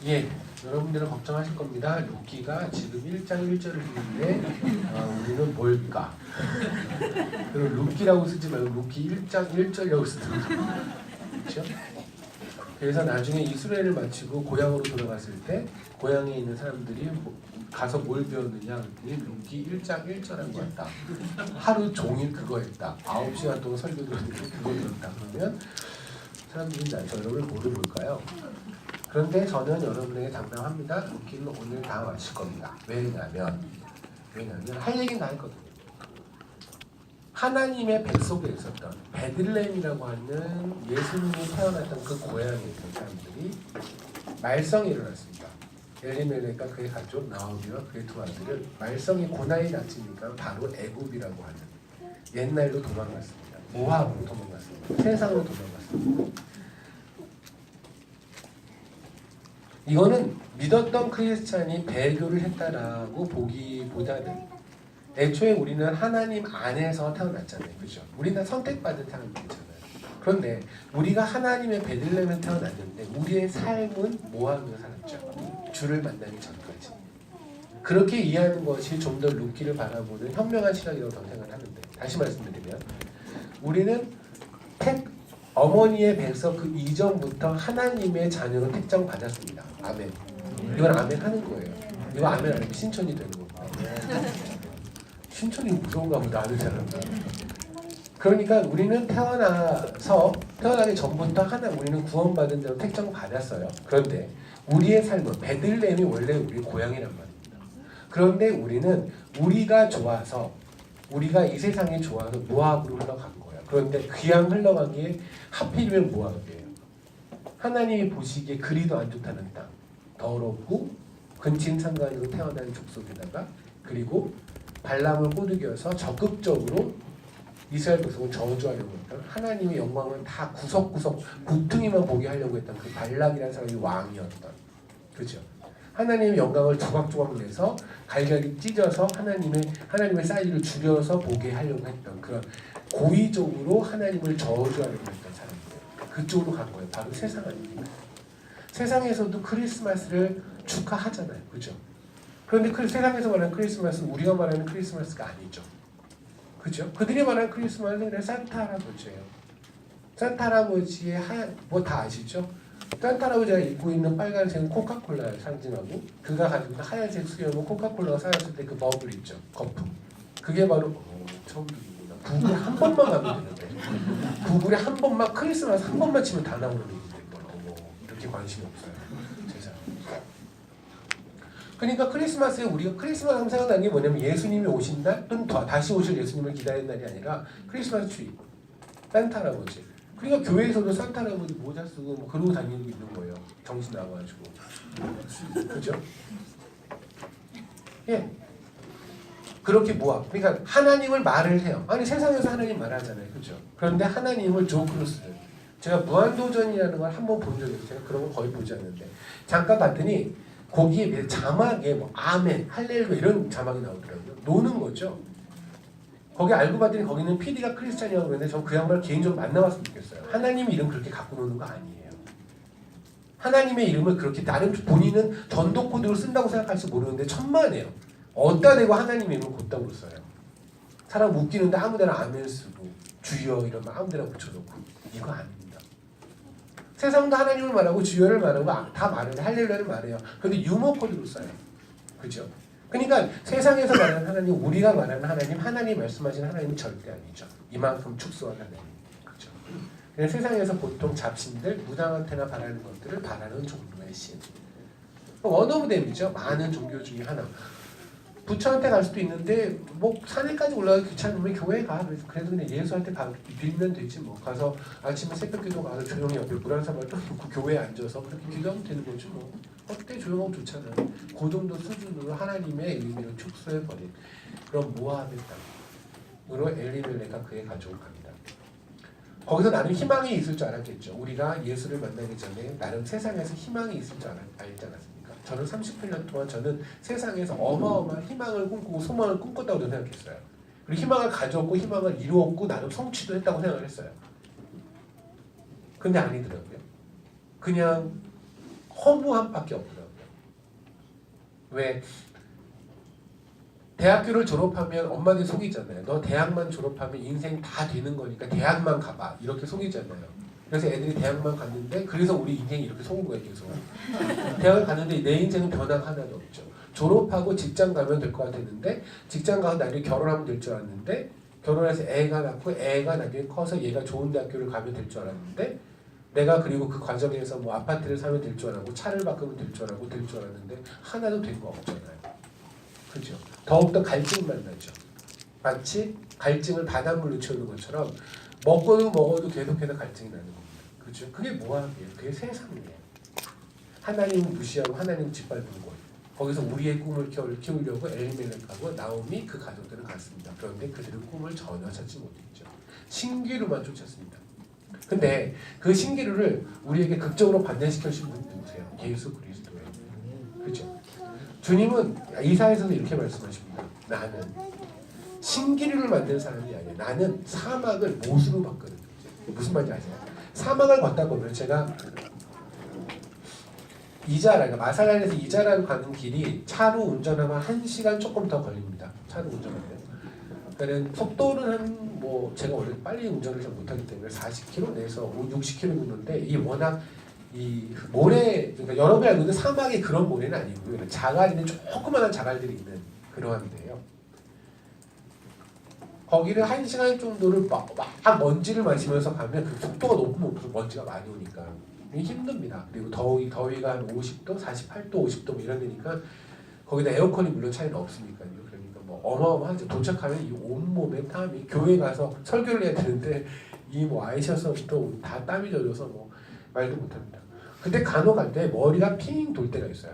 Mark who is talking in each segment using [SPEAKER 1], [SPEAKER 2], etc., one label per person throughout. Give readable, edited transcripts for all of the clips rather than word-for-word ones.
[SPEAKER 1] 예, 여러분들은 걱정하실 겁니다. 룻기가 지금 1장 1절을 읽는데 우리는 뭘까? 그리고 룻기라고 쓰지 말고 룻기 1장 1절이라고 쓰더라고요. 그렇죠? 그래서 나중에 이스라엘을 마치고 고향으로 돌아갔을 때 고향에 있는 사람들이 가서 뭘 배웠느냐 그랬더니 룻기 1장 1절한 거 같다. 하루 종일 그거 했다. 9시간 동안 설교 들었는데 그거 들었다. 그러면 사람들이 저 여러분을 뭐를 볼까요? 그런데 저는 여러분에게 장담합니다. 룻기는 오늘 다 마칠 겁니다. 왜냐면 할 얘기는 다 했거든요. 하나님의 뱃속에 있었던 베들레헴이라고 하는 예수님이 태어났던 그 고향에 있던 사람들이 말썽이 일어났습니다. 엘리멜렉과 그의 가족 나오미와 그의 두 아들은 말썽이 고난이 났으니까 바로 애굽이라고 하는 옛날로 도망갔습니다. 모압으로 도망갔습니다. 세상으로 도망갔습니다. 이거는 믿었던 크리스찬이 배교를 했다라고 보기보다는 애초에 우리는 하나님 안에서 태어났잖아요. 그죠? 우리는 선택받은 사람들이잖아요. 그런데 우리가 하나님의 베들레헴에 태어났는데 우리의 삶은 모함으로 살았죠. 주를 만나기 전까지. 그렇게 이해하는 것이 좀 더 룻기를 바라보는 현명한 시각이라고 저는 생각을 하는데, 다시 말씀드리면 우리는 어머니의 뱃속 그 이전부터 하나님의 자녀로 택정받았습니다. 아멘. 이건 아멘 하는 거예요. 이거 아멘 안 하면 신천이 되는 겁니다. 신천이 무서운가 보다 아는 사람들. 그러니까 우리는 태어나기 전부터 우리는 구원받은 자로 택정받았어요. 그런데 우리의 삶은 베들레헴이 원래 우리 고향이란 말입니다. 그런데 우리가 좋아서 우리가 이 세상에 좋아서 모압으로 흘러간 거예요. 그런데 그냥 흘러가기에 하필이면 모압이에요. 하나님이 보시기에 그리도 안 좋다는 땅, 더럽고 근친상간으로 태어난 족속에다가 그리고 발람을 꼬드겨서 적극적으로 이스라엘 백성을 저주하려고 했던 하나님의 영광을 다 구석구석 굽퉁이만 보게 하려고 했던 그 발락이라는 사람이 왕이었던, 그렇죠? 하나님의 영광을 조각조각 내서 갈갈이 찢어서 하나님의 사이즈를 줄여서 보게 하려고 했던 그런 고의적으로 하나님을 저주하려고 했던 사람들, 그쪽으로 간 거예요. 바로 세상 아닙니까? 세상에서도 크리스마스를 축하하잖아요, 그렇죠? 그런데 세상에서 말하는 크리스마스는 우리가 말하는 크리스마스가 아니죠. 그죠? 그들이 말하는 크리스마스는 그냥 산타 할아버지예요. 산타 할아버지의 뭐 다 아시죠? 산타 할아버지가 입고 있는 빨간색은 코카콜라를 상징하고 그가 가지고 있는 하얀색 수염은 코카콜라가 쌓였을 때 그 버블 있죠. 거품. 그게 바로 처음 듣는구나. 구글에 한 번만 가면 되는데 구글에 한 번만 크리스마스 한 번만 치면 다 나오는 얘기인데 이렇게 관심이 없어요. 세상에. 그러니까 크리스마스에 우리가 크리스마스 하면 생각나는 게 뭐냐면 예수님이 오신 날 또는 다시 오실 예수님을 기다리는 날이 아니라 크리스마스 트리, 산타 할아버지. 그러니까 교회에서도 산타 할아버지 모자 쓰고 뭐 그러고 다니고 있는 거예요. 정신 나가지고. 그죠? 예. 그렇게 그러니까 하나님을 말을 해요. 아니 세상에서 하나님 말하잖아요. 그죠? 그런데 하나님을 조크로스를. 제가 무한도전이라는 걸 한번 본 적이 있어요. 제가 그런 거 거의 보지 않는데 잠깐 봤더니 거기에 자막에 뭐 아멘, 할렐루야 이런 자막이 나오더라고요. 노는 거죠. 거기 알고 봤더니 거기는 PD가 크리스찬이라고 그러는데 전 그 양반을 개인적으로 만나봤으면 좋겠어요. 하나님의 이름 그렇게 갖고 노는 거 아니에요. 하나님의 이름을 그렇게 나름 본인은 전도 코드로 쓴다고 생각할지 모르는데 천만에요. 어디다 대고 하나님의 이름을 곧다고 써요. 사람 웃기는데 아무데나 아멘 쓰고 주여 이러면 아무데나 붙여놓고 이거 아닙니다. 세상도 하나님을 말하고 주여를 말하고 다 말하는데 할렐루야를 말해요. 그런데 유머 코드로 써요. 그죠? 그러니까 세상에서 말하는 하나님, 우리가 말하는 하나님 말씀하시는 하나님은 절대 아니죠. 이만큼 축소한 하나님. 그죠? 그냥 세상에서 보통 잡신들, 무당한테나 바라는 것들을 바라는 종류의 신. 원오브댐이죠. 많은 종교 중에 하나. 부처한테 갈 수도 있는데 뭐 산에까지 올라가기 귀찮으면 교회 가. 그래도 그냥 예수한테 빌면 되지 뭐. 가서 아침에 새벽기도 가서 조용히 옆에 물 한 사발 떠놓고 교회에 앉아서 그렇게 기도하면 되는 거죠 뭐. 어때 조용하고 좋잖아요. 그 정도 수준으로 하나님의 의미를 축소해버린 그런 모압의 땅으로 엘리멜렉과 그의 가족을 갑니다. 거기서 나는 희망이 있을 줄 알았겠죠. 우리가 예수를 만나기 전에 나름 세상에서 희망이 있을 줄 알지 않았습니까? 저는 38년 동안 저는 세상에서 어마어마한 희망을 꿈꾸고 소망을 꿈꿨다고 생각했어요. 그리고 희망을 가졌고 희망을 이루었고 나름 성취도 했다고 생각을 했어요. 근데 아니더라고요. 그냥 허무함밖에 없더라고요. 왜? 대학교를 졸업하면 엄마들이 속이잖아요. 너 대학만 졸업하면 인생 다 되는 거니까 대학만 가봐. 이렇게 속이잖아요. 그래서 애들이 대학만 갔는데 그래서 우리 인생이 이렇게 속은 거예요. 계속. 대학을 갔는데 내 인생은 변화가 하나도 없죠. 졸업하고 직장 가면 될 것 같았는데 직장 가서 나중에 결혼하면 될 줄 알았는데 결혼해서 애가 낳고 애가 나중에 커서 얘가 좋은 대학교를 가면 될 줄 알았는데 내가 그리고 그 과정에서 뭐 아파트를 사면 될 줄 알았고 차를 바꾸면 될 줄 알았고 될 줄 알았는데 하나도 된 거 없잖아요. 그죠? 더욱더 갈증만 나죠. 마치 갈증을 바닷물로 채우는 것처럼 먹어도 계속해서 갈증이 나는 겁니다. 그죠? 그게 뭐하게요? 그게 세상이에요. 하나님 무시하고 하나님 짓밟는 곳. 거기서 우리의 꿈을 키우려고 엘리멜렉하고 나오미 그 가족들은 갔습니다. 그런데 그들은 꿈을 전혀 찾지 못했죠. 신기루만 쫓았습니다. 근데 그 신기루를 우리에게 극적으로 반대시켜 주신 분이 누구세요? 예수 그리스도예요. 그죠? 주님은 이사야서도 이렇게 말씀하십니다. 나는 신기루를 만드는 사람이 아니에요. 나는 사막을 못으로 바꾸는. 무슨 말인지 아세요? 사막을 걷다 보면 제가 이자라, 그러니까 마살란에서 이자라로 가는 길이 차로 운전하면 1시간 조금 더 걸립니다. 차로 운전하면. 그러니까 속도는 한 뭐 제가 원래 빨리 운전을 잘 못하기 때문에 40km 내에서 60km 정도인데 이 워낙 이 모래, 그러니까 여러분이 알고 있는 사막이 그런 모래는 아니고요. 자갈 있는 조그마한 자갈들이 있는 그러한 데요. 거기를 1시간 정도를 막 먼지를 마시면서 가면 그 속도가 너무 높아서 먼지가 많이 오니까 힘듭니다. 그리고 더위가 한 50도, 48도, 50도 뭐 이런 데니까 거기다 에어컨이 물론 차이는 없으니까요. 그러니까 뭐 어마어마하죠. 도착하면 이 온몸에 땀이, 교회 가서 설교를 해야 되는데 이 뭐 아이셔서부터 다 땀이 젖어서 뭐 말도 못합니다. 근데 간혹 갈 때 머리가 핑 돌 때가 있어요.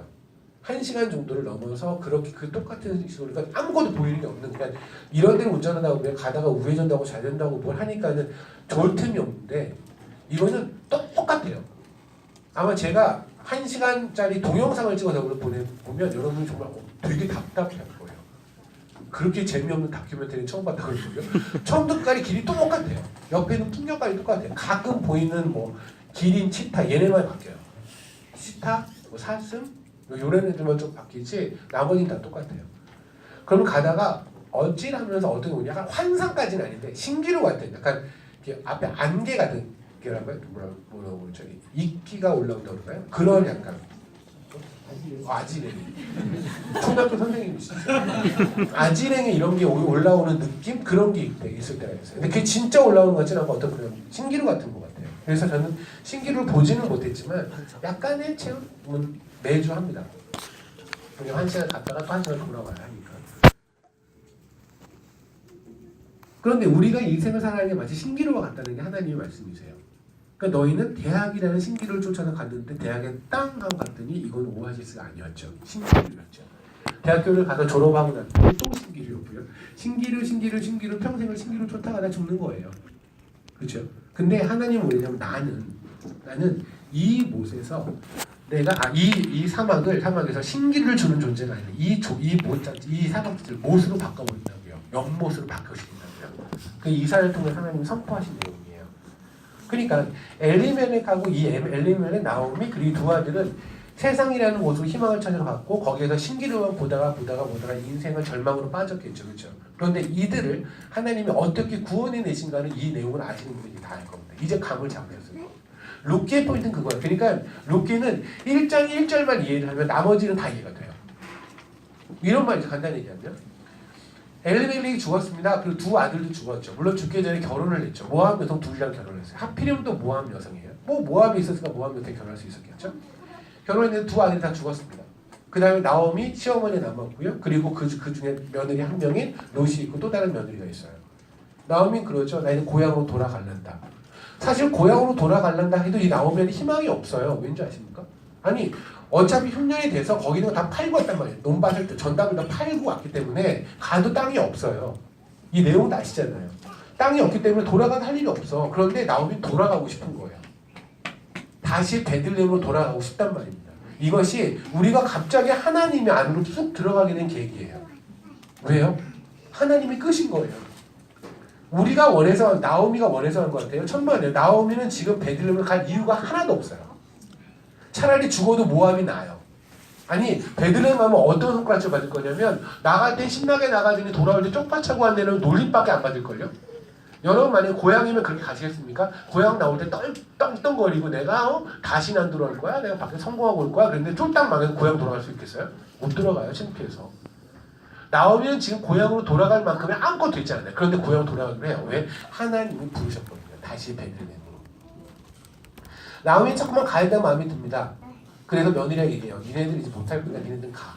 [SPEAKER 1] 1시간 정도를 넘어서 그렇게 그 똑같은 식으로 그러니까 아무것도 보이는 게 없는, 그러니까 이런 데를 운전하다 보면 가다가 우회전다고 잘 된다고 뭘 하니까는 좋을 틈이 없는데 이거는 똑같아요. 아마 제가 1시간짜리 동영상을 찍어서 보면 여러분이 정말 되게 답답해할 거예요. 그렇게 재미없는 다큐멘터리 처음 봤다고 그러고요. 처음부터 끝까지 길이 똑같아요. 옆에는 풍경까지 똑같아요. 가끔 보이는 뭐 기린, 치타 얘네만 바뀌어요. 치타, 뭐 사슴, 요런 애들만 좀 바뀌지 나머지는 다 똑같아요. 그러면 가다가 어찌하면서 어떤 게 약간 환상까지는 아닌데 신기루 같은, 약간 앞에 안개 같은 게라고요? 뭐라고 저기 이끼가 올라온다고 그러나요? 그런 약간 아지랭이 초등학교 선생님이시죠. 아지랭이 이런 게 올라오는 느낌? 그런 게 있을 때가 있어요. 근데 그게 진짜 올라오는 것 같지는 않고 어떤 그런 신기루 같은 것 같아요. 그래서 저는 신기루를 보지는 못했지만 약간의 체험은 매주 합니다. 그냥 1시간 갔다가 또 1시간 돌아와야 하니까. 그런데 우리가 인생을 살아가는 게 마치 신기루와 같다는 게 하나님의 말씀이세요. 그러니까 너희는 대학이라는 신기루를 쫓아서 갔는데 대학에 땅 하고 갔더니 이건 오아시스가 아니었죠. 신기루였죠. 대학교를 가서 졸업하고 났더니 또 신기루였고요. 신기루 평생을 신기루 쫓아가다 죽는 거예요. 그렇죠? 근데 하나님은 뭐냐면 나는 이 못에서 내가 이 사막에서 신기를 주는 존재가 아니라 이 사막들을 못으로 바꿔버린다고요. 연못으로 바꿔주신다고요. 그 이사를 통해 하나님이 선포하신 내용이에요. 그러니까 엘리멜렉하고 이 엘리멜렉 나오미 그리고 두 아들은 세상이라는 곳으로 희망을 찾아갔고 거기에서 신기루만 보다가 인생을 절망으로 빠졌겠죠. 그렇죠? 그런데 이들을 하나님이 어떻게 구원해 내신가는 이 내용을 아시는 분들이 다 알 겁니다. 이제 감을 잡으셨어요. 룻기의 포인트는 그거예요. 그러니까 룻기는 1장 1절만 이해를 하면 나머지는 다 이해가 돼요. 이런 말이죠. 간단히 얘기하면 엘리멜렉이 죽었습니다. 그리고 두 아들도 죽었죠. 물론 죽기 전에 결혼을 했죠. 모함 여성 둘이랑 결혼을 했어요. 하필이면 또 모함 여성이에요. 뭐 모함이 있었으니까 모함 여성이 결혼할 수 있었겠죠. 결혼했는데 두 아들이 다 죽었습니다. 그 다음에 나오미 시어머니 남았고요. 그리고 그 중에 며느리 한 명인 롯이 있고 또 다른 며느리가 있어요. 나오미는 그러죠. 나 이제 고향으로 돌아갈란다. 사실 고향으로 돌아갈란다 해도 이 나오미는 희망이 없어요. 왠지 아십니까? 아니 어차피 흉년이 돼서 거기는 다 팔고 왔단 말이에요. 논밭을 전담을 다 팔고 왔기 때문에 가도 땅이 없어요. 이 내용도 아시잖아요. 땅이 없기 때문에 돌아가서 할 일이 없어. 그런데 나오미는 돌아가고 싶은 거예요. 다시 베들레헴으로 돌아가고 싶단 말입니다. 이것이 우리가 갑자기 하나님의 안으로 쑥 들어가게 된 계기예요. 왜요? 하나님이 끄신 거예요. 우리가 원해서 나오미가 원해서 한 것 같아요. 천만에요. 나오미는 지금 베들레헴을 갈 이유가 하나도 없어요. 차라리 죽어도 모압이 나아요. 아니 베들레헴 가면 어떤 손가락질 받을 거냐면 나갈 때 신나게 나가더니 돌아올 때 쪽파차고 한 데는 놀림밖에 안 받을걸요. 여러분 만약에 고향이면 그렇게 가시겠습니까? 고향 나올 때 떵떵거리고 내가 다시는 안 돌아올 거야? 내가 밖에 성공하고 올 거야? 그런데 쫄딱 망해서 고향 돌아갈 수 있겠어요? 못 들어가요. 창피해서. 나오면 지금 고향으로 돌아갈 만큼의 아무것도 있지 않아요. 그런데 고향 돌아가기로 해요. 왜? 하나님이 부르셨거든요. 다시 베들레헴으로. 나오면 자꾸만 가야 된다는 마음이 듭니다. 그래서 며느리가 얘기해요. 니네들 이제 못할 거니까 니네들 가.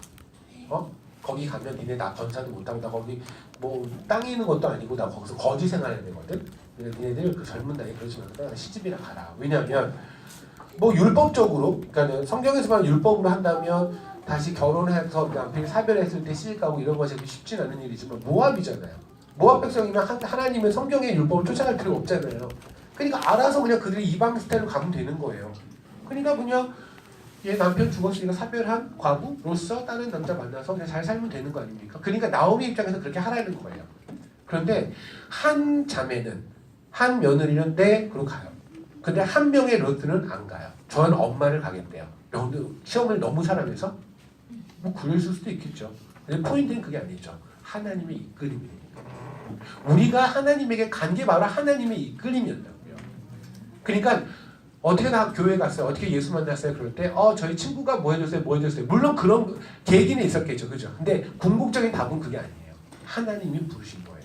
[SPEAKER 1] 거기 가면 니네 나 건사도 못하고 나 거기 뭐 땅에 있는 것도 아니고 나 거기서 거지 생활해야 되거든. 그래서 니네들 그 젊은 나이에 그러지 말고 시집이나 가라. 왜냐하면 뭐 율법적으로 그러니까 성경에서만 율법으로 한다면 다시 결혼해서 남편이 사별했을 때 시집가고 이런 것이 쉽진 않은 일이지만 모압이잖아요. 모압 백성이면 하나님의 성경의 율법을 쫓아갈 필요가 없잖아요. 그러니까 알아서 그냥 그들이 이방 스타일로 가면 되는 거예요. 그러니까 그냥 얘 남편 죽었으니까 사별한 과부로서 다른 남자 만나서 그냥 잘 살면 되는 거 아닙니까? 그러니까 나오미 입장에서 그렇게 하라는 거예요. 그런데 한 자매는 한 며느리는 네 그러고 가요. 근데 한 명의 롯은 안 가요. 저는 엄마를 가겠대요. 시험을 너무 사랑해서 뭐 그랬을 수도 있겠죠. 근데 포인트는 그게 아니죠. 하나님의 이끌림이니까. 우리가 하나님에게 간 게 바로 하나님의 이끌림이었다고요. 그러니까 어떻게 나 교회 갔어요? 어떻게 예수 만났어요? 그럴 때 저희 친구가 뭐 해줬어요? 뭐 해줬어요? 물론 그런 계기는 있었겠죠. 그죠? 근데 궁극적인 답은 그게 아니에요. 하나님이 부르신 거예요.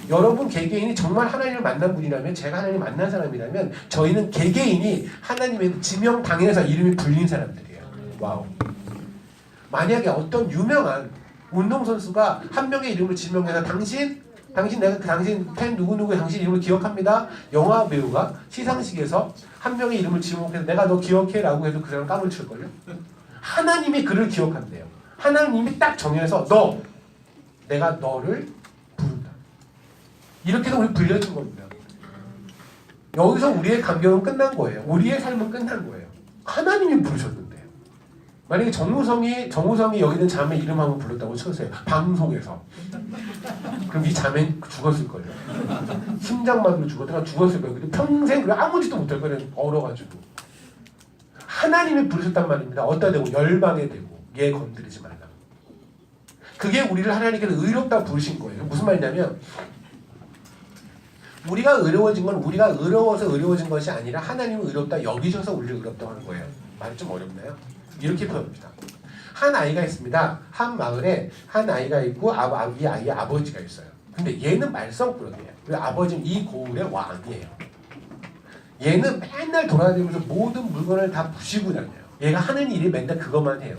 [SPEAKER 1] 여러분 개개인이 정말 하나님을 만난 분이라면 제가 하나님을 만난 사람이라면 저희는 개개인이 하나님의 지명 당해서 이름이 불린 사람들이에요. 와우. 만약에 어떤 유명한 운동선수가 한 명의 이름을 지명해서 당신 내가 당신 팬 누구누구 당신 이름을 기억합니다. 영화 배우가 시상식에서 한 명의 이름을 지목해서 내가 너 기억해 라고 해도 그 사람 까물칠걸요. 하나님이 그를 기억한대요. 하나님이 딱 정해서 내가 너를 부른다. 이렇게 해서 우리 불려진 겁니다. 여기서 우리의 감격은 끝난 거예요. 우리의 삶은 끝난 거예요. 하나님이 부르셨는데요. 만약에 정우성이 여기 있는 자매 이름 한번 불렀다고 쳐주세요. 방송에서. 그럼 이 자매는 죽었을걸요. 심장마비로 죽었을 거예요. 근데 평생 아무 짓도 못할 거예요. 얼어가지고. 하나님이 부르셨단 말입니다. 어디다 대고 열방에 대고 얘 건드리지 말라. 그게 우리를 하나님께서 의롭다 부르신 거예요. 무슨 말이냐면 우리가 의로워진 건 우리가 의로워서 의로워진 것이 아니라 하나님은 의롭다 여기셔서 우리를 의롭다고 하는 거예요. 말이 좀 어렵나요? 이렇게 표현합니다. 한 아이가 있습니다. 한 마을에 한 아이가 있고 이 아이의 아버지가 있어요. 근데 얘는 말썽꾸러기예요. 그리고 아버지는 이 고을의 왕이에요. 얘는 맨날 돌아다니면서 모든 물건을 다 부시고 다녀요. 얘가 하는 일이 맨날 그것만 해요.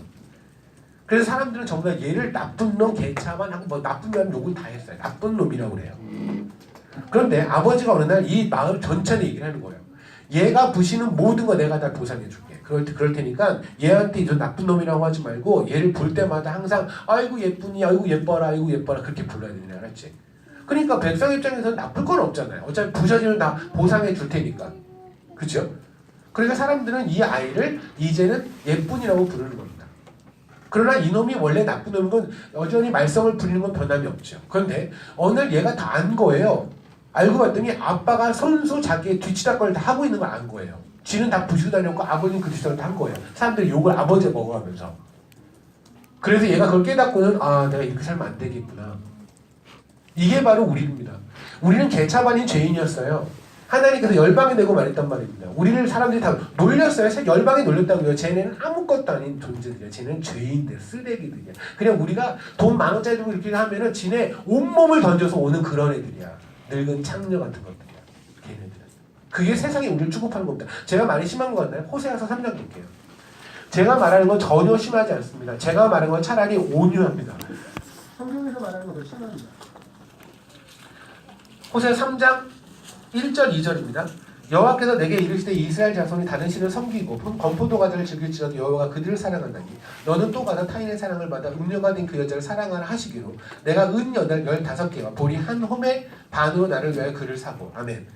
[SPEAKER 1] 그래서 사람들은 전부 다 얘를 나쁜 놈, 개차만 하고 뭐 나쁜 놈 욕을 다 했어요. 나쁜 놈이라고 그래요. 그런데 아버지가 어느 날 이 마을 전체를 얘기를 하는 거예요. 얘가 부시는 모든 거 내가 다 보상해 줄게. 그럴 테니까 얘한테 이 나쁜 놈이라고 하지 말고 얘를 볼 때마다 항상 아이고 예쁘니, 아이고 예뻐라, 아이고 예뻐라 그렇게 불러야 되냐, 알았지? 그러니까 백성 입장에서는 나쁠 건 없잖아요. 어차피 부셔지면 다 보상해 줄 테니까. 그렇죠? 그러니까 사람들은 이 아이를 이제는 예쁜이라고 부르는 겁니다. 그러나 이놈이 원래 나쁜 놈인 건 여전히 말썽을 부리는 건 변함이 없죠. 그런데 어느 날 얘가 다 안 거예요. 알고 봤더니 아빠가 손수 자기의 뒤치다거리를 다 하고 있는 걸 안 거예요. 쥐는 다 부시고 다녔고 아버지는 그 뒤치다거리를 다 한 거예요. 사람들이 욕을 아버지가 먹어가면서. 그래서 얘가 그걸 깨닫고는 내가 이렇게 살면 안 되겠구나. 이게 바로 우리입니다. 우리는 개차반인 죄인이었어요. 하나님께서 열방에 내고 말했단 말입니다. 우리를 사람들이 다 놀렸어요. 열방에 놀렸다고요. 쟤네는 아무것도 아닌 존재들이야. 쟤네는 죄인들, 쓰레기들이야. 그냥 우리가 돈 10,000원짜리 들고 이렇게 하면은 지네 온몸을 던져서 오는 그런 애들이야. 늙은 창녀 같은 것들이야. 걔네들은. 그게 세상에 우리를 취급하는 겁니다. 제가 말이 심한 것 같나요? 호세아서 3장 볼게요. 제가 말하는 건 전혀 심하지 않습니다. 제가 말하는 건 차라리 온유합니다. 성경에서 말하는 건 더 심합니다. 호세아 3장 1절 2절입니다. 여호와께서 내게 이르시되 이스라엘 자손이 다른 신을 섬기고 건포도 과자를 즐길지라도 여호와가 그들을 사랑한다니 너는 또 가서 타인의 사랑을 받아 음녀가 된 그 여자를 사랑하라 하시기로 내가 은 여덟 15개와 보리 한 홈의 반으로 나를 위하여 그를 사고. 아멘.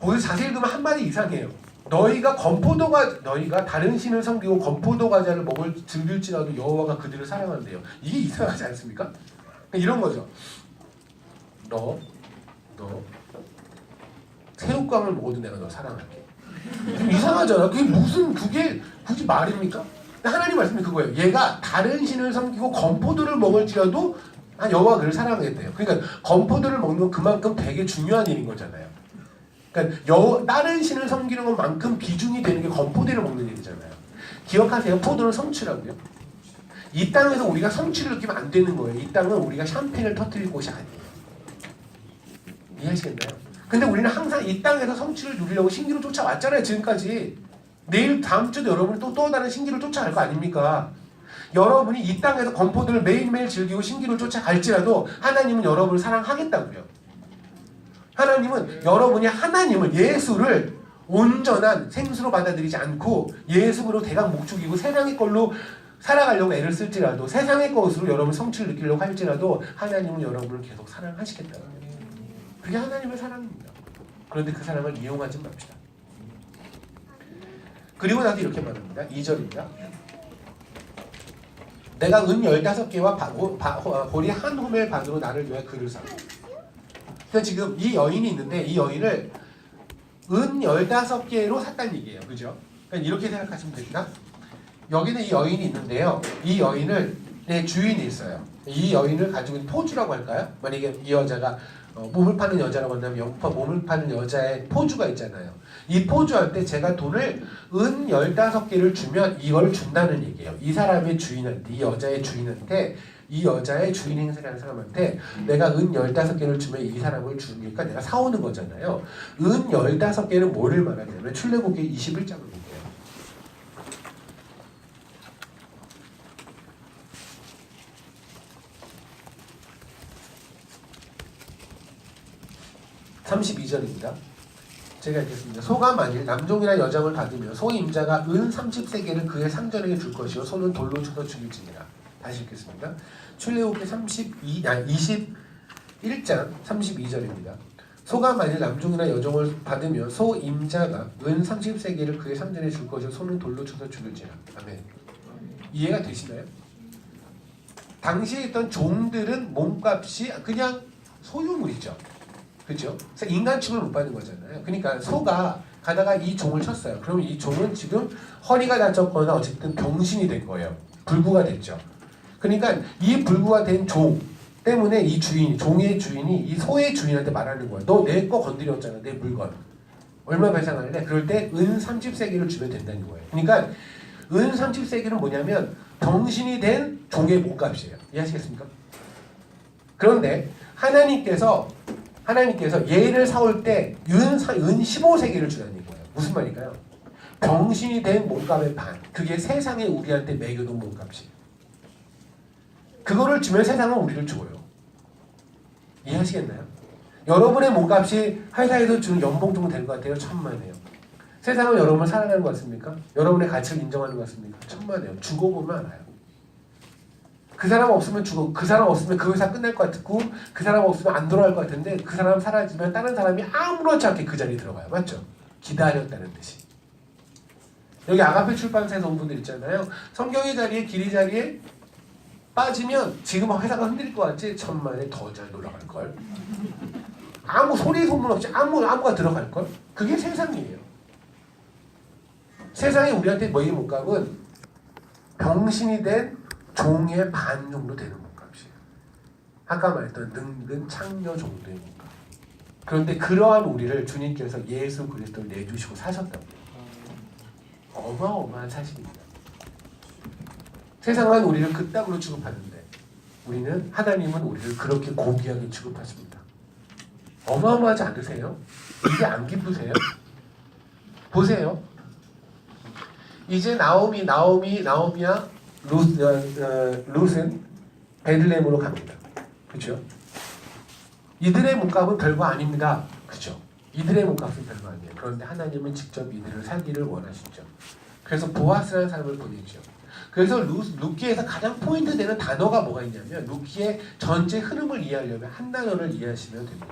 [SPEAKER 1] 거기 자세히 읽으면 한마디 이상해요. 너희가 다른 신을 섬기고 건포도 과자를 즐길지라도 여호와가 그들을 사랑한대요. 이게 이상하지 않습니까? 이런 거죠. 너 새우깡을 먹어도 내가 너 사랑할게. 좀 이상하잖아. 그게 굳이 말입니까? 하나님 말씀이 그거예요. 얘가 다른 신을 섬기고 건포도를 먹을지라도 여호와가 그를 사랑했대요. 그러니까 건포도를 먹는 건 그만큼 되게 중요한 일인 거잖아요. 그러니까 다른 신을 섬기는 것만큼 비중이 되는 게 건포도를 먹는 일이잖아요. 기억하세요. 포도는 성취라고요. 이 땅에서 우리가 성취를 느끼면 안 되는 거예요. 이 땅은 우리가 샴페인을 터뜨릴 곳이 아니에요. 이해하시겠나요? 근데 우리는 항상 이 땅에서 성취를 누리려고 신기를 쫓아왔잖아요. 지금까지. 내일 다음 주도 여러분이 또 다른 신기를 쫓아갈 거 아닙니까? 여러분이 이 땅에서 건포도를 매일매일 즐기고 신기를 쫓아갈지라도 하나님은 여러분을 사랑하겠다고요. 하나님은 여러분이 하나님을 예수를 온전한 생수로 받아들이지 않고 예수로 대강 목축이고 세상의 걸로 살아가려고 애를 쓸지라도 세상의 것으로 여러분 성취를 느끼려고 할지라도 하나님은 여러분을 계속 사랑하시겠다는 거예요. 그게 하나님의 사랑입니다. 그런데 그 사랑을 이용하지 맙시다. 그리고 나서 이렇게 말합니다. 2절입니다. 내가 은 15개와 보리 한 호멜 반으로 나를 위하여 그를 사. 그러니까 지금 이 여인이 있는데 이 여인을 은 15개로 샀다는 얘기예요. 그죠? 그러니까 이렇게 생각하시면 됩니다. 여기는 이 여인이 있는데요. 이 여인을 내 주인이 있어요. 이 여인을 가지고 있는 포주라고 할까요? 만약에 이 여자가 몸을 파는 여자라고 한다면 몸을 파는 여자의 포주가 있잖아요. 이 포주한테 제가 돈을 은 15개를 주면 이걸 준다는 얘기예요. 이 사람의 주인한테, 이 여자의 주인한테, 이 여자의 주인 행세라는 사람한테 내가 은 15개를 주면 이 사람을 주니까 내가 사오는 거잖아요. 은 15개는 뭐를 말하냐면 출애굽기 21장을 볼게요. (32절입니다) 제가 읽겠습니다. 소가 만일 남종이나 여장을 받으며 소 임자가 은 30세겔을 그의 상전에게 줄 것이요 소는 돌로 쳐서 죽일지니라. 다시 읽겠습니다. 출애굽기 21장 32절입니다. 소가 만일 남종이나 여종을 받으며 소 임자가 은 30세겔을 그의 상전에 줄 것이요 소는 돌로 쳐서 죽일지니라. 아멘. 이해가 되시나요? 당시에 있던 종들은 몸값이 그냥 소유물이죠. 그렇죠? 그래서 인간 취급을 못 받는 거잖아요. 그러니까 소가 가다가 이 종을 쳤어요. 그러면 이 종은 지금 허리가 다쳤거나 어쨌든 병신이 된 거예요. 불구가 됐죠. 그러니까 이 불구가 된 종 때문에 이 주인, 종의 주인이 이 소의 주인한테 말하는 거예요. 너 내 거 건드렸잖아. 내 물건. 얼마 배상할래? 그럴 때 은 30세겔을 주면 된다는 거예요. 그러니까 은 30세겔은 뭐냐면 병신이 된 종의 몸값이에요. 이해하시겠습니까? 그런데 하나님께서 얘를 사올 때 은 15세겔을 주라는 거예요. 무슨 말일까요? 병신이 된 몸값의 반. 그게 세상에 우리한테 매겨놓은 몸값이에요. 그거를 주면 세상은 우리를 줘요. 이해하시겠나요? 여러분의 몸값이 회사에서 주는 연봉 정도 될 것 같아요? 천만에요. 세상은 여러분을 사랑하는 것 같습니까? 여러분의 가치를 인정하는 것 같습니까? 천만에요. 죽어보면 알아요. 그 사람 없으면 죽어. 그 사람 없으면 그 회사 끝날 것 같고 그 사람 없으면 안 돌아갈 것 같은데 그 사람 사라지면 다른 사람이 아무렇지 않게 그 자리에 들어가요. 맞죠? 기다렸다는 뜻이. 여기 아가페 출판사에서 온 분들 있잖아요. 성경의 자리에 길이 자리에 빠지면 지금 회사가 흔들릴 것 같지? 천만에 더 잘 돌아갈걸. 아무 소리 소문 없이 아무가 들어갈걸. 그게 세상이에요. 세상에 우리한테 뭐의 몸값은 병신이 된 종의 반 정도 되는 몸값이에요. 아까 말했던 늙은 창녀 정도의 몸값. 그런데 그러한 우리를 주님께서 예수 그리스도를 내주시고 사셨다고. 어마어마한 사실입니다. 세상은 우리를 그따구로 취급하는데 하나님은 우리를 그렇게 고귀하게 취급하십니다. 어마어마하지 않으세요? 이게 안 기쁘세요? 보세요. 이제 나오미야 룻은 베들레헴으로 갑니다. 그렇죠? 이들의 몸값은 별거 아닙니다. 그렇죠? 이들의 몸값은 별거 아니에요. 그런데 하나님은 직접 이들을 살기를 원하시죠. 그래서 보아스라는 사람을 보내죠. 그래서 루키에서 가장 포인트 되는 단어가 뭐가 있냐면 루키의 전체 흐름을 이해하려면 한 단어를 이해하시면 됩니다.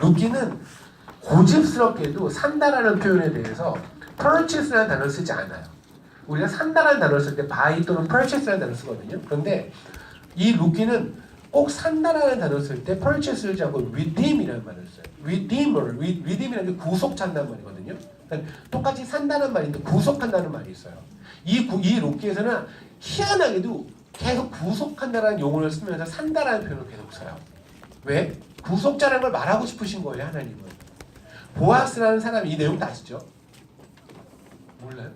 [SPEAKER 1] 루키는 고집스럽게도 산다라는 표현에 대해서 purchase라는 단어를 쓰지 않아요. 우리가 산다라는 단어를 쓸 때 buy 또는 purchase라는 단어를 쓰거든요. 그런데 이 루키는 꼭 산다라는 단어를 쓸 때 purchase를 쓰지 않고 redeem이라는 말을 써요. redeem이라는 게 구속찬다는 말이거든요. 그러니까 똑같이 산다는 말인데 구속한다는 말이 있어요. 이 록기에서는 희한하게도 계속 구속한다라는 용어를 쓰면서 산다라는 표현을 계속 써요. 왜? 구속자라는 걸 말하고 싶으신 거예요, 하나님은. 보아스라는 사람이 이 내용 다 아시죠? 몰라요?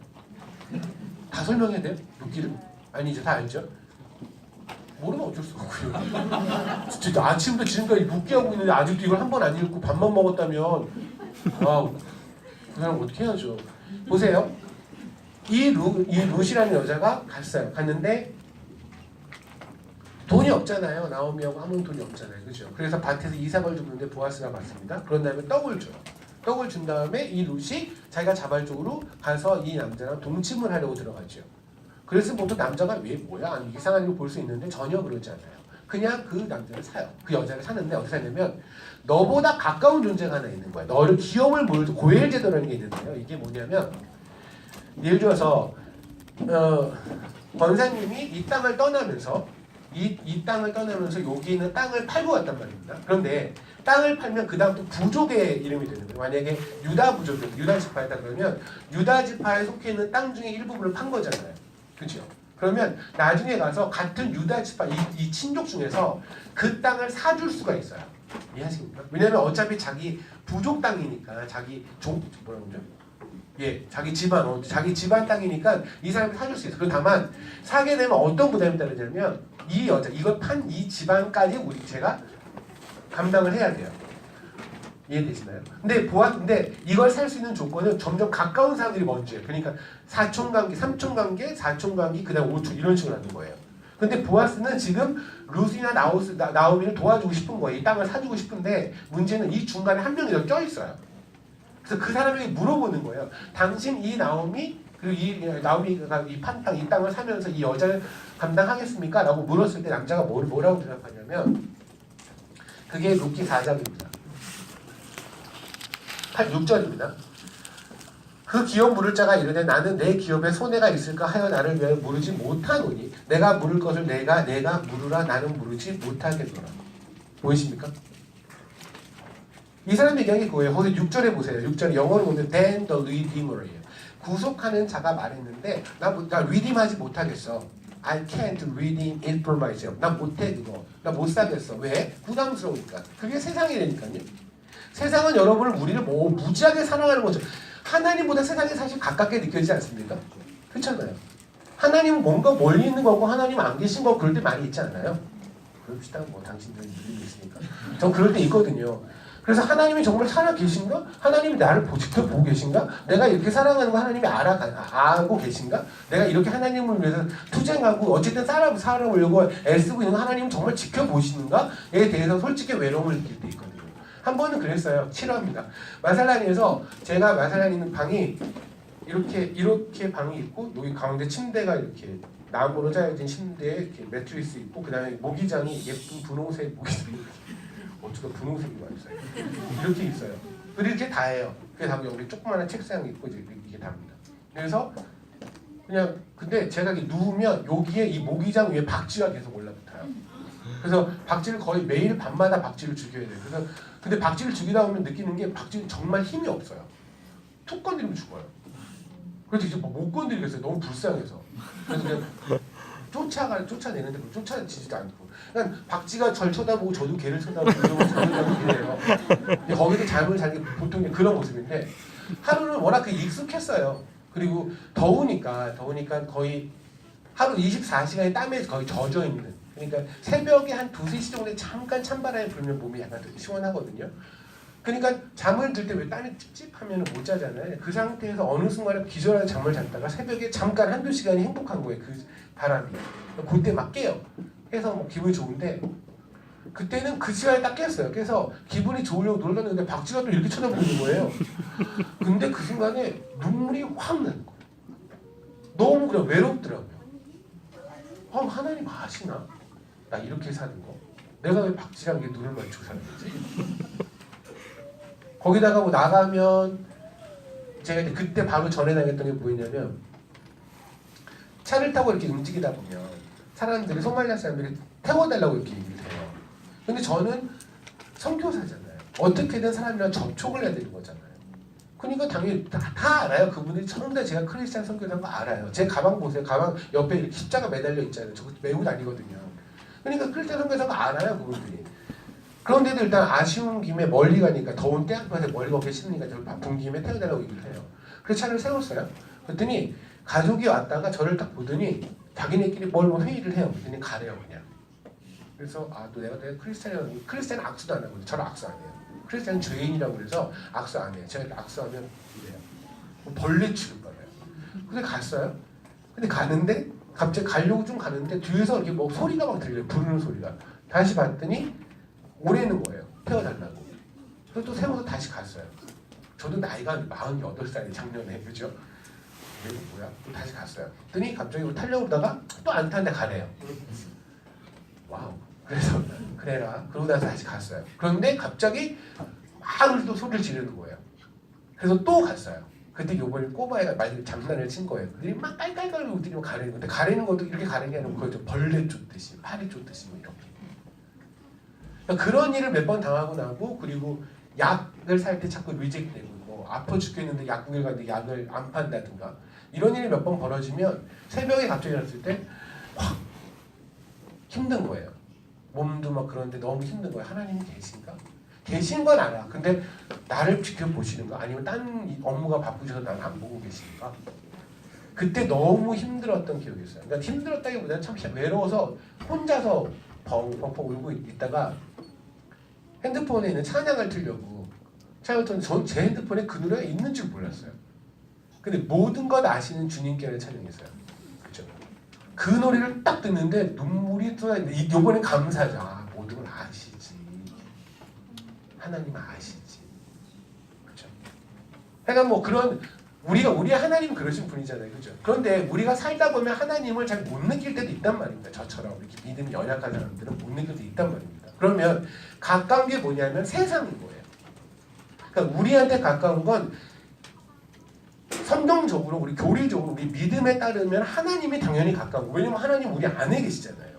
[SPEAKER 1] 다 설명해야 돼요? 록기를? 아니죠, 다 알죠? 모르면 어쩔 수 없고요. 진짜 아침부터 지금까지 묵기하고 있는데 아직도 이걸 한 번 안 읽고 밥만 먹었다면 그 사람 어떻게 해야죠? 보세요. 이 룻이라는 여자가 갔는데 돈이 없잖아요. 나오미하고 아무런 돈이 없잖아요. 그죠? 그래서 밭에서 이삭을 주는데 보아스가 받습니다. 그런 다음에 떡을 줘요. 떡을 준 다음에 이 룻이 자기가 자발적으로 가서 이 남자랑 동침을 하려고 들어가죠. 그래서 보통 남자가 왜 뭐야? 이상한 걸 볼 수 있는데 전혀 그러지 않아요. 그냥 그 남자를 사요. 그 여자를 사는데 어떻게 사냐면 너보다 가까운 존재가 하나 있는 거야. 너를 기업을 모여서 고엘 제도라는 게 있는데요. 이게 뭐냐면 예를 들어서 권사님이 이 땅을 떠나면서 이 땅을 떠나면서 여기 있는 땅을 팔고 갔단 말입니다. 그런데 땅을 팔면 그 다음 또 부족의 이름이 되는 거예요. 만약에 유다 부족이 유다 지파였다 그러면 유다 지파에 속해 있는 땅 중에 일부분을 판 거잖아요. 그렇죠? 그러면 나중에 가서 같은 유다 지파 이 친족 중에서 그 땅을 사줄 수가 있어요. 이해하십니까? 왜냐하면 어차피 자기 부족 땅이니까 자기 뭐라고 그러죠? 예, 자기 집안 땅이니까 이 사람이 사줄 수 있어요. 그리고 다만 사게 되면 어떤 부담이 따르냐면 이 여자 이걸 판 이 집안까지 제가 감당을 해야 돼요. 이해되시나요? 근데 이걸 살 수 있는 조건은 점점 가까운 사람들이 먼저예요. 그러니까 사촌관계, 삼촌관계, 사촌관계, 그다음 오촌 이런 식으로 하는 거예요. 근데 보아스는 지금 룻이나 나오미를 도와주고 싶은 거예요. 이 땅을 사주고 싶은데 문제는 이 중간에 한 명이 더 껴있어요. 그래서 그 사람에게 물어보는 거예요. 당신 이 나오미 그리고 이 나오미가 이 판 땅, 이 땅을 사면서 이 여자를 감당하겠습니까? 라고 물었을 때 남자가 뭐라고 대답하냐면 그게 룻기 4장입니다. 6절입니다. 그 기업 물을 자가 이르되 나는 내 기업에 손해가 있을까 하여 나를 위하여 물으지 못하노니 내가 물을 것을 내가 물으라 나는 물으지 못하겠노라. 보이십니까? 이 사람 얘기한 게 그거예요. 거기 6절에 보세요. 6절에 영어로 보면 then the redeemer이에요. 구속하는 자가 말했는데 나 redeem하지 못하겠어. I can't redeem it for myself. 나 못해 그거. 나 못 사겠어. 왜? 부담스러우니까. 그게 세상이라니까요. 세상은 여러분을 우리를 무지하게 사랑하는 거죠. 하나님보다 세상이 사실 가깝게 느껴지지 않습니까? 그렇잖아요. 하나님은 뭔가 멀리 있는 거고 하나님 안 계신 거 그럴 때 많이 있지 않나요? 그럽시다. 뭐 당신들은 믿음이 있으니까. 전 그럴 때 있거든요. 그래서 하나님이 정말 살아 계신가? 하나님이 나를 직접 보고 계신가? 내가 이렇게 사랑하는 거 하나님이 알고 계신가? 내가 이렇게 하나님을 위해서 투쟁하고 어쨌든 살아보려고 애쓰고 있는 거 하나님은 정말 지켜보시는가에 대해서 솔직히 외로움을 느낄 때 있거든요. 한 번은 그랬어요. 치료합니다. 마살라니에서 제가 마살라니 있는 방이 이렇게 방이 있고 여기 가운데 침대가 이렇게 나무로 짜여진 침대에 이렇게 매트리스 있고 그 다음에 모기장이 예쁜 분홍색 모기장이 어쩌다 분홍색이 있어요. 이렇게 있어요. 이렇게 다예요. 그래서 여기 조그마한 책상이 있고 이게 답니다. 그래서 그냥 근데 제가 이렇게 누우면 여기에 이 모기장 위에 박쥐가 계속 올라붙어요. 그래서 박쥐를 거의 매일 밤마다 박쥐를 죽여야 돼요. 그래서 근데 박쥐를 죽이다 보면 느끼는 게 박쥐는 정말 힘이 없어요. 툭 건드리면 죽어요. 그래서 이제 못 건드리겠어요. 너무 불쌍해서. 그래서 그냥 쫓아내는데 쫓아지지도 않고. 그러니까 박쥐가 절 쳐다보고 저도 걔를 쳐다보고 이러고 저도 이래요. 근데 거기서 잠을 자는 게 보통 그런 모습인데 하루는 워낙 익숙했어요. 그리고 더우니까 거의 하루 24시간이 땀에 거의 젖어 있는. 그러니까 새벽에 한 2-3시 정도에 잠깐 찬바람이 불면 몸이 약간 시원하거든요. 그러니까 잠을 들 때 왜 땀이 찝찝하면 못 자잖아요. 그 상태에서 어느 순간에 기절하는 잠을 잤다가 새벽에 잠깐 1-2시간이 행복한 거예요. 그 바람이. 그때 막 깨요. 그래서 뭐 기분이 좋은데 그때는 그 시간에 딱 깼어요. 그래서 기분이 좋으려고 놀랐는데 박쥐가 또 이렇게 쳐다보는 거예요. 근데 그 순간에 눈물이 확 나는 거예요. 너무 그냥 외롭더라고요. 하나님 아시나? 나 이렇게 사는 거. 내가 왜 박쥐랑 눈을 맞추고 사는 거지? 거기다가 뭐 나가면 제가 이제 그때 바로 전해 나갔던 게 뭐였냐면 차를 타고 이렇게 움직이다 보면 사람들이 소말리아 사람들이 태워달라고 이렇게 얘기를 해요. 근데 저는 선교사잖아요. 어떻게든 사람이랑 접촉을 해야 되는 거잖아요. 그러니까 당연히 다 알아요. 그분들이 전부 다 제가 크리스찬 선교사인 거 알아요. 제 가방 보세요. 가방 옆에 이렇게 십자가 매달려 있잖아요. 저거 메고 다니거든요. 그러니까 크리스찬 선교사인 거 알아요. 그분들이. 그런데도 일단 아쉬운 김에 멀리 가니까 더운 때한번에 멀리 가기 싫으니까 저를 바쁜 김에 태워달라고 얘기를 해요. 그래서 차를 세웠어요. 그랬더니 가족이 왔다가 저를 딱 보더니 자기네끼리 뭘 회의를 해요. 그랬더니 가래요 그냥. 그래서 또 내가 크리스찬이라고 크리스찬은 악수도 안 하고 저를 악수 안 해요. 크리스찬은 죄인이라고 그래서 악수 안 해요. 제가 악수하면 이래요. 벌레 취급받아요. 근데 갔어요. 근데 가는데 갑자기 가려고 좀 가는데 뒤에서 이렇게 뭐 소리가 막 들려요. 부르는 소리가. 다시 봤더니 오래는 거예요. 태워달라고. 그래서 또 세워서 다시 갔어요. 저도 나이가 48살이 작년에 그죠? 이게 뭐야? 또 다시 갔어요. 그랬더니 갑자기 타려고 그러다가 또 안 타는데 가래요. 와우. 그래서 그래라. 그러고 나서 다시 갔어요. 그런데 갑자기 막 또 소리를 지르는 거예요. 그래서 또 갔어요. 그때 요번에 꼬마애가 말 장난을 친 거예요. 그들이 막 깔깔깔 웃더니 가래는 건데 가래는 것도 이렇게 가래는 게 아니고 그거 벌레 쫓듯이 파리 쫓듯이 뭐 이렇게. 그러니까 그런 일을 몇 번 당하고 나고 그리고 약을 살 때 자꾸 리젝트되고 뭐 아파 죽겠는데 약국에 갔는데 약을 안 판다든가 이런 일이 몇 번 벌어지면 새벽에 갑자기 일어났을 때 확 힘든 거예요. 몸도 막 그런데 너무 힘든 거예요. 하나님이 계신가? 계신 건 알아. 근데 나를 지켜보시는가? 아니면 딴 업무가 바쁘셔서 나는 안 보고 계신가? 그때 너무 힘들었던 기억이 있어요. 그러니까 힘들었다기보다는 참 외로워서 혼자서 펑펑 울고 있다가 핸드폰에 있는 찬양을 틀려고 찬양을 전제 핸드폰에 그 노래가 있는 줄 몰랐어요. 근데 모든 것 아시는 주님께라는 찬양이 있어요. 그렇죠? 그 노래를 딱 듣는데 눈물이 쏟아지는데 이번엔 감사하죠. 모든 걸 아시지. 하나님 아시지. 그렇죠? 그러니까 뭐 그런 우리 하나님 그러신 분이잖아요. 그렇죠? 그런데 우리가 살다 보면 하나님을 잘 못 느낄 때도 있단 말입니다. 저처럼 이렇게 믿음이 연약한 사람들은 못 느낄 때도 있단 말입니다. 그러면 가까운 게 뭐냐면 세상인 거예요. 그러니까 우리한테 가까운 건 성경적으로 우리 교리적으로 우리 믿음에 따르면 하나님이 당연히 가까운 거예요. 왜냐면 하나님 우리 안에 계시잖아요.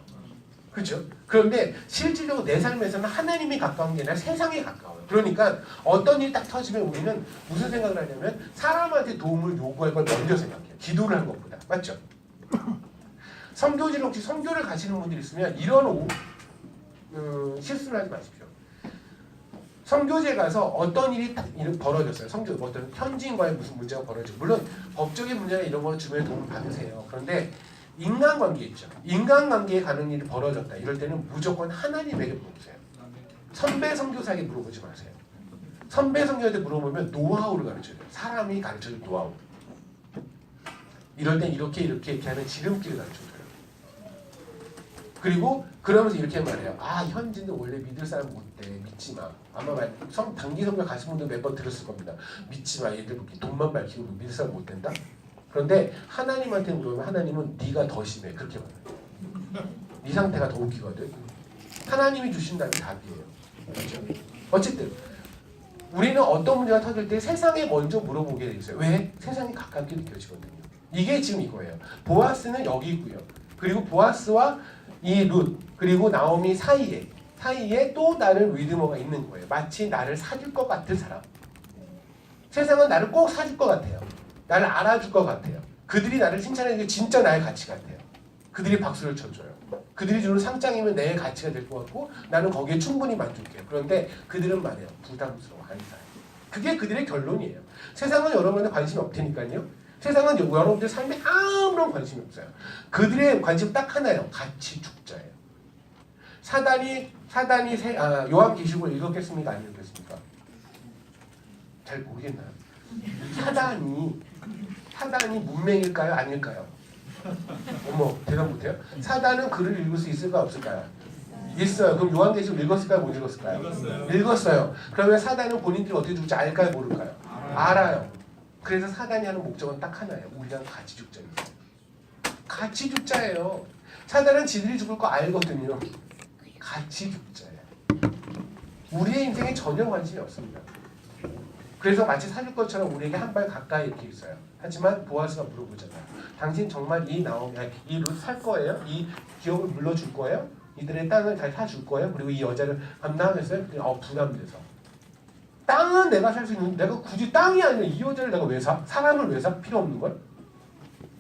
[SPEAKER 1] 그렇죠? 그런데 실질적으로 내 삶에서는 하나님이 가까운 게 아니라 세상에 가까워요. 그러니까 어떤 일이 딱 터지면 우리는 무슨 생각을 하냐면 사람한테 도움을 요구할 걸 먼저 생각해요. 기도를 한 것보다. 맞죠? 선교지를 혹시 선교를 가시는 분들이 있으면 이런 실수를 하지 마십시오. 선교지에 가서 어떤 일이 딱 벌어졌어요. 어떤 현지인과의 무슨 문제가 벌어지고 물론 법적인 문제나 이런 거 주변에 도움을 받으세요. 그런데 인간관계 있죠. 인간관계에 가는 일이 벌어졌다. 이럴 때는 무조건 하나님에게 물어보세요. 선배 선교사에게 물어보지 마세요. 선배 선교사한테 물어보면 노하우를 가르쳐줘요. 사람이 가르쳐줄 노하우. 이럴 땐 이렇게 하는 지름길을 가르쳐줘요. 그리고 그러면서 이렇게 말해요. 현지는 원래 믿을 사람 못 돼. 믿지 마. 아마 단기 선교 가신 분들 몇 번 들었을 겁니다. 믿지 마. 얘들 돈만 밝히고 믿을 사람 못 된다. 그런데 하나님한테 물어보면 하나님은 네가 더 심해. 그렇게 말해요. 네 상태가 더 웃기거든. 하나님이 주신다는 답이에요. 그렇죠? 어쨌든 우리는 어떤 문제가 터질 때 세상에 먼저 물어보게 돼 있어요. 왜? 세상이 가깝게 느껴지거든요. 이게 지금 이거예요. 보아스는 여기 있고요. 그리고 보아스와 이 룻 그리고 나오미 사이에 또 다른 리드머가 있는 거예요. 마치 나를 사줄 것 같은 사람. 세상은 나를 꼭 사줄 것 같아요. 나를 알아줄 것 같아요. 그들이 나를 칭찬하는 게 진짜 나의 가치 같아요. 그들이 박수를 쳐줘요. 그들이 주는 상장이면 내 가치가 될 것 같고 나는 거기에 충분히 만족해요. 그런데 그들은 말해요. 부담스러워. 안 사요. 그게 그들의 결론이에요. 세상은 여러분한테 관심이 없다니까요. 세상은 여러분들 삶에 아무런 관심이 없어요. 그들의 관심 딱 하나예요. 같이 죽자예요. 사단이 요한계시록을 읽었겠습니까? 안 읽었겠습니까? 잘 모르겠나요? 사단이 문맹일까요? 아닐까요? 어머 대답 못해요? 사단은 글을 읽을 수 있을까 없을까요? 있어요. 그럼 요한계시록 읽었을까요? 못 읽었을까요? 읽었어요. 그러면 사단은 본인들이 어떻게 죽을지 알까요? 모를까요? 알아요. 그래서 사단이 하는 목적은 딱 하나예요. 우리랑 같이 죽자예요. 같이 죽자예요. 사단은 지들이 죽을 거 알거든요. 같이 죽자예요. 우리의 인생에 전혀 관심이 없습니다. 그래서 마치 사줄 것처럼 우리에게 한 발 가까이 이렇게 있어요. 하지만 보아스가 물어보잖아요. 당신 정말 이 룻 살 거예요? 이 기업을 물려줄 거예요? 이들의 땅을 잘 사줄 거예요? 그리고 이 여자를 감당하겠어요? 부담돼서. 땅은 내가 살 수 있는, 내가 굳이 땅이 아니라 이 여자를 내가 왜 사? 사람을 왜 사? 필요 없는 걸?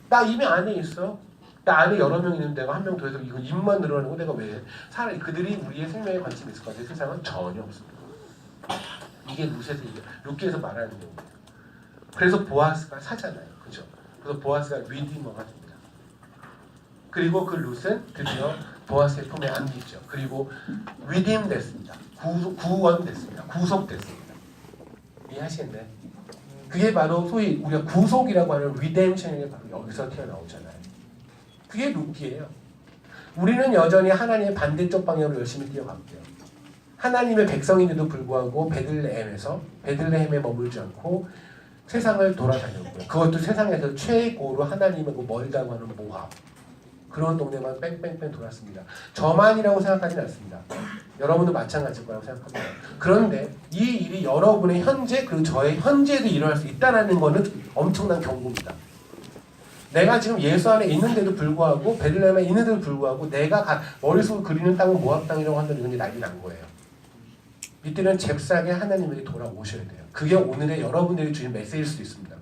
[SPEAKER 1] 나 이미 안에 있어. 나 안에 여러 명 있는데 내가 한 명 더해서 이거 입만 늘어나는 거 내가 왜 해? 사람 그들이 우리의 생명에 관심이 있을 것 같아요. 세상은 전혀 없습니다. 이게 룻기에서 말하는 거예요. 그래서 보아스가 사잖아요. 그죠? 그래서 보아스가 리디머가 됩니다. 그리고 그 룻은 드디어 보아스의 품에 안기죠. 그리고 리딤 됐습니다. 구원됐습니다. 구속됐습니다. 이해하시겠나요? 그게 바로 소위 우리가 구속이라고 하는 리뎀션이 바로 여기서 튀어나오잖아요. 그게 룻기예요. 우리는 여전히 하나님의 반대쪽 방향으로 열심히 뛰어갈게요. 하나님의 백성인데도 불구하고 베들레헴에 머물지 않고 세상을 돌아다녔고요. 그것도 세상에서 최고로 하나님하고 멀다고 하는 모압, 그런 동네만 뺑뺑뺑 돌았습니다. 저만이라고 생각하지는 않습니다. 여러분도 마찬가지일 거라고 생각합니다. 그런데 이 일이 여러분의 현재 그리고 저의 현재에도 일어날 수 있다는 것은 엄청난 경고입니다. 내가 지금 예수 안에 있는데도 불구하고 베들레헴에 있는데도 불구하고 내가 머릿속으로 그리는 땅은 모압 땅이라고 한다는 이건 난리 난 거예요. 이때는 잽싸게 하나님에게 돌아오셔야 돼요. 그게 오늘의 여러분들이 주신 메시지일 수도 있습니다.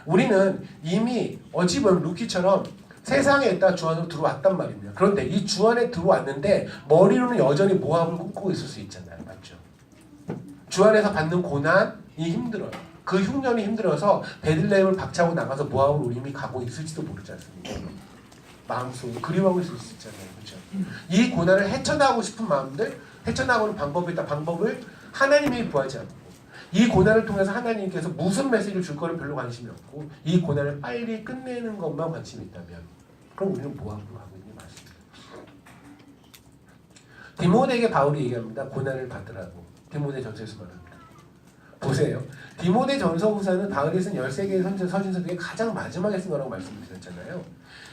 [SPEAKER 1] 우리는 이미 어찌 보면 루키처럼 세상에 있다 주 안으로 들어왔단 말입니다. 그런데 이 주 안에 들어왔는데 머리로는 여전히 모압을 꿈꾸고 있을 수 있잖아요. 맞죠? 주 안에서 받는 고난이 힘들어요. 그 흉년이 힘들어서 베들레헴을 박차고 나가서 모압으로 이미 가고 있을지도 모르지 않습니까? 마음속으로 그리워하고 있을 수 있잖아요. 그렇죠? 이 고난을 헤쳐나가고 싶은 마음들, 헤쳐나가는 방법이 있다. 방법을 하나님이 구하지 않고 이 고난을 통해서 하나님께서 무슨 메시지를 줄 거를 별로 관심이 없고 이 고난을 빨리 끝내는 것만 관심이 있다면 그럼 우리는 모압으로 하고 있는 게 맞습니다. 디모데에게 바울이 얘기합니다. 고난을 받으라고. 디모데 전서에서 말합니다. 보세요. 디모데 전서후서는 바울이 쓴 13개의 서신서 중에 가장 마지막에 쓴 거라고 말씀드렸잖아요.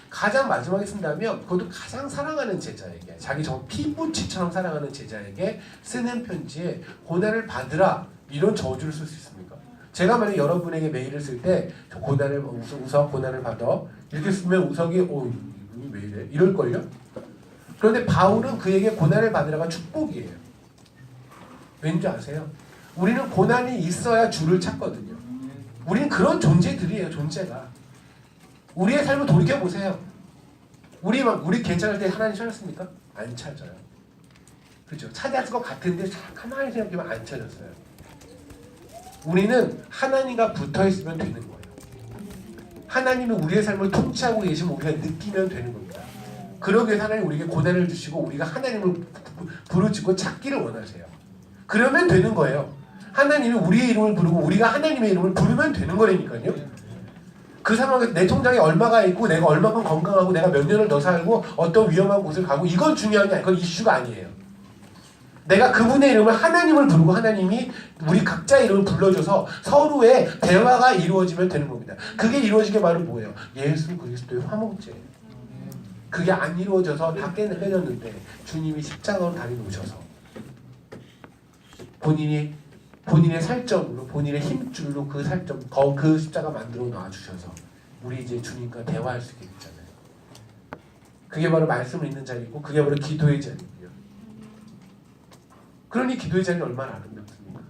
[SPEAKER 1] 가장 마지막에 쓴다면 그것도 가장 사랑하는 제자에게, 자기 정 피부치처럼 사랑하는 제자에게 쓰는 편지에 고난을 받으라 이런 저주를 쓸 수 있습니까? 제가 만약 여러분에게 메일을 쓸 때 우석 고난을 받아 이렇게 쓰면 우석이 이분이 왜 이래? 이럴걸요? 그런데 바울은 그에게 고난을 받으라가 축복이에요. 왠지 아세요? 우리는 고난이 있어야 주를 찾거든요. 우리는 그런 존재들이에요. 존재가. 우리의 삶을 돌이켜보세요. 우리 괜찮을 때 하나님 찾았습니까? 안 찾아요. 그렇죠? 찾았을 것 같은데 가만히 생각해보면 안 찾았어요. 우리는 하나님과 붙어있으면 되는 거예요. 하나님이 우리의 삶을 통치하고 계시면 우리가 느끼면 되는 겁니다. 그러기 위해서 하나님 우리에게 고난을 주시고 우리가 하나님을 부르짖고 찾기를 원하세요. 그러면 되는 거예요. 하나님이 우리의 이름을 부르고 우리가 하나님의 이름을 부르면 되는 거라니까요. 그 상황에서 내 통장에 얼마가 있고 내가 얼마큼 건강하고 내가 몇 년을 더 살고 어떤 위험한 곳을 가고 이건 중요한 게 아니에요. 그건 이슈가 아니에요. 내가 그분의 이름을 하나님을 부르고 하나님이 우리 각자 이름을 불러줘서 서로의 대화가 이루어지면 되는 겁니다. 그게 이루어지게 바로 뭐예요? 예수 그리스도의 화목제예요. 그게 안 이루어져서 다 깨졌는데 주님이 십자가로 다리 놓으셔서 본인의 살점으로 본인의 힘줄로 그 살점 그 십자가 만들어 놔주셔서 우리 이제 주님과 대화할 수 있게 됐잖아요. 그게 바로 말씀을 읽는 자리고 그게 바로 기도의 자리고요. 그러니 기도의 자리는 얼마나 아름답습니까?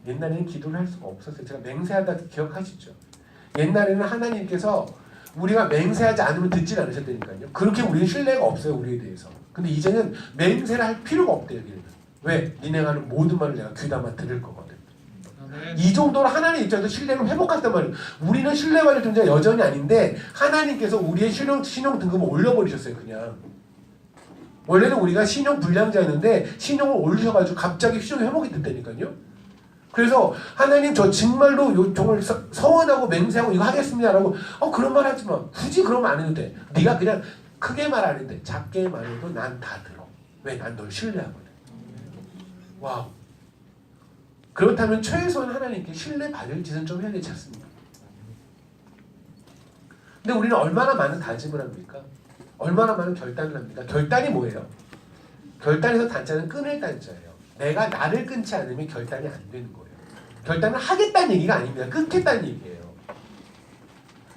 [SPEAKER 1] 옛날에는 기도를 할 수가 없었어요. 제가 맹세하다 기억하시죠? 옛날에는 하나님께서 우리가 맹세하지 않으면 듣질 않으셨다니까요. 그렇게 우리는 신뢰가 없어요. 우리에 대해서. 근데 이제는 맹세를 할 필요가 없대요. 여기는. 왜? 니네가 하는 모든 말을 내가 귀담아 들을 거거든. 이 정도로 하나님 입장에서 신뢰를 회복했단 말이에요. 우리는 신뢰받을 존재가 여전히 아닌데 하나님께서 우리의 신용 등급을 올려버리셨어요. 그냥. 원래는 우리가 신용 불량자였는데 신용을 올리셔가지고 갑자기 신용이 회복이 됐다니까요. 그래서 하나님 저 정말로 요 종을 서원하고 맹세하고 이거 하겠습니다라고 그런 말 하지 마. 굳이 그러면 안 해도 돼. 네가 그냥 크게 말 안 해도 돼. 작게 말해도 난 다 들어. 왜? 난 널 신뢰하거든. 와우. 그렇다면 최소한 하나님께 신뢰받을 짓은 좀 해야 되지 않습니까? 근데 우리는 얼마나 많은 다짐을 합니까? 얼마나 많은 결단을 합니까? 결단이 뭐예요? 결단에서 단자는 끊을 단자예요. 내가 나를 끊지 않으면 결단이 안 되는 거예요. 결단을 하겠다는 얘기가 아닙니다. 끊겠다는 얘기예요.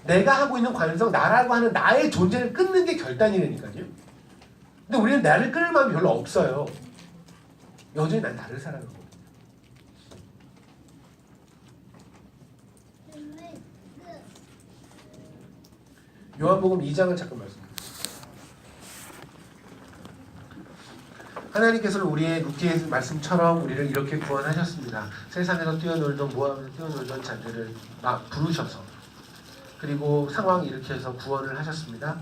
[SPEAKER 1] 내가 하고 있는 관성, 나라고 하는 나의 존재를 끊는 게 결단이라니까요. 근데 우리는 나를 끊을 마음이 별로 없어요. 여전히 난 나를 사랑하거든요. 요한복음 2장을 잠깐 말씀드립니다. 하나님께서는 우리의 루키의 말씀처럼 우리를 이렇게 구원하셨습니다. 세상에서 뛰어놀던 모함에서 뛰어놀던 자들을 막 부르셔서 그리고 상황 일으켜서 구원을 하셨습니다.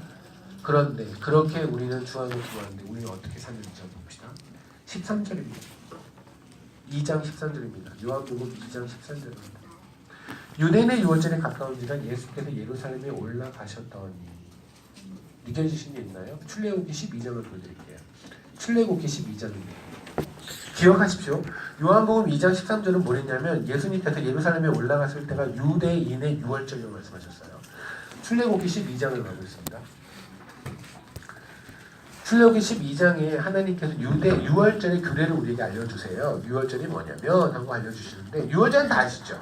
[SPEAKER 1] 그런데 그렇게 우리는 주 안에 구하는데 우리는 어떻게 사는지 봅시다. 13절입니다. 2장 13절입니다. 요한복음 2장 13절입니다. 유대인의 유월절에 가까운지라 예수께서 예루살렘에 올라가셨더니 느껴지신 게 있나요? 출애굽기 12장을 보여드릴게요. 출애굽기 12장입니다. 기억하십시오. 요한복음 2장 13절은 뭐랬냐면 예수님께서 예루살렘에 올라갔을 때가 유대인의 유월절이라고 말씀하셨어요. 출애굽기 12장을 가고 있습니다. 출애굽기 12장에 하나님께서 유월절의 규례를 우리에게 알려주세요. 유월절이 뭐냐면 하고 알려주시는데 유월절은 다 아시죠?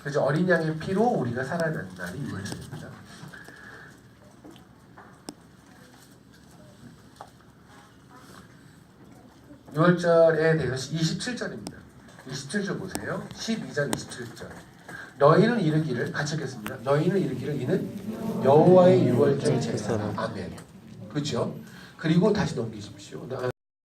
[SPEAKER 1] 그래서 어린 양의 피로 우리가 살아난 날이 유월절입니다. 유월절에 대해서 27절입니다. 27절 보세요. 12장 27절. 너희는 이르기를 같이 읽겠습니다. 너희는 이르기를 이는 여호와의 유월절 제사라. 아멘. 그렇죠? 그리고 다시 넘기십시오.